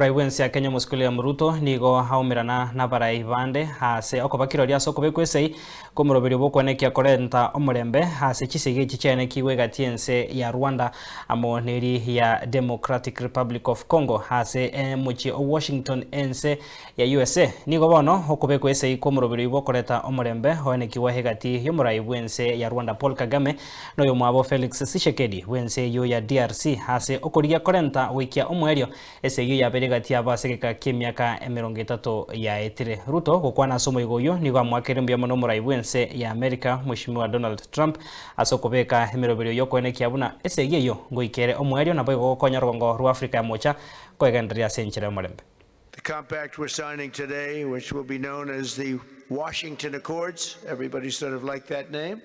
Raiwensi ya Kenya musikulia Ruto NIGO haumirana na barai bande hase okoba kirori ase okobekwa ESEI komuroberi bokwenekia korenta OMOREMBE hase chisege chichene kiwe gatiense ya Rwanda amo neri ya Democratic Republic of Congo hase muchi Washington ense ya USA NIGO bono okobekwa ESEI komuroberi bokoreta OMOREMBE hoenekiwa hegati yomurai bwense ya Rwanda Paul Kagame noyo mwabo Felix Tshisekedi wense yo ya DRC hase okorigia korenta wikia omwerio ESEI ya gati abasegeka k'emyaka 30 ya etire Ruto gukwana somo igoyo nigo amwakerembya mono murai bwense ya Amerika Mheshimiwa Donald Trump asokobeka emerobero yokwenekia buna ESEI yo ngoikere omwerio nabo igokonya rwongo rwa Afrika ya mocha kwegenderia senchire OMOREMBE. The compact we're signing today, which will be known as the Washington Accords, everybody sort of liked that name,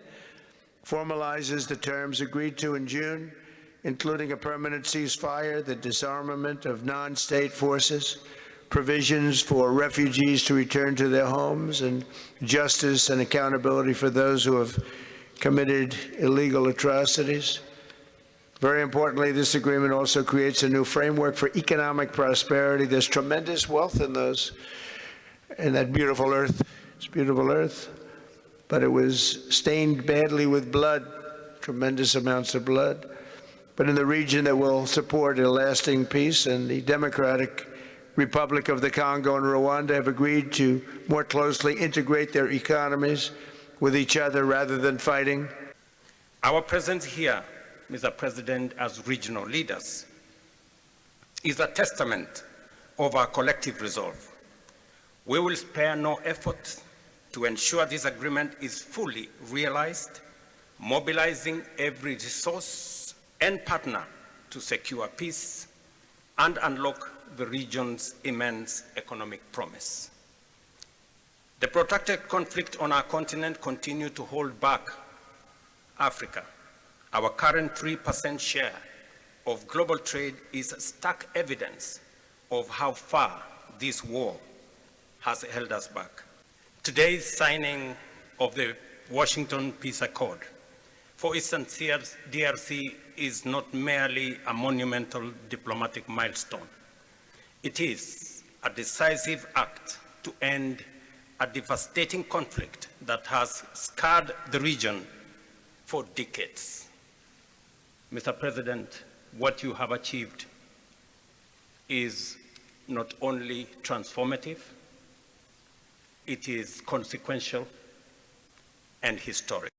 formalizes the terms agreed to in June, including a permanent ceasefire, the disarmament of non-state forces, provisions for refugees to return to their homes, and justice and accountability for those who have committed illegal atrocities. Very importantly, this agreement also creates a new framework for economic prosperity. There's tremendous wealth in that beautiful earth. It's beautiful earth, but it was stained badly with blood, tremendous amounts of blood. But in the region that will support a lasting peace, and the Democratic Republic of the Congo and Rwanda have agreed to more closely integrate their economies with each other rather than fighting. Our presence here, Mr. President, as regional leaders, is a testament of our collective resolve. We will spare no effort to ensure this agreement is fully realized, mobilizing every resource and partner to secure peace and unlock the region's immense economic promise. The protracted conflict on our continent continues to hold back Africa. Our current 3% share of global trade is stark evidence of how far this war has held us back. Today's signing of the Washington Peace Accord, for instance, DRC is not merely a monumental diplomatic milestone. It is a decisive act to end a devastating conflict that has scarred the region for decades. Mr. President, what you have achieved is not only transformative, it is consequential and historic.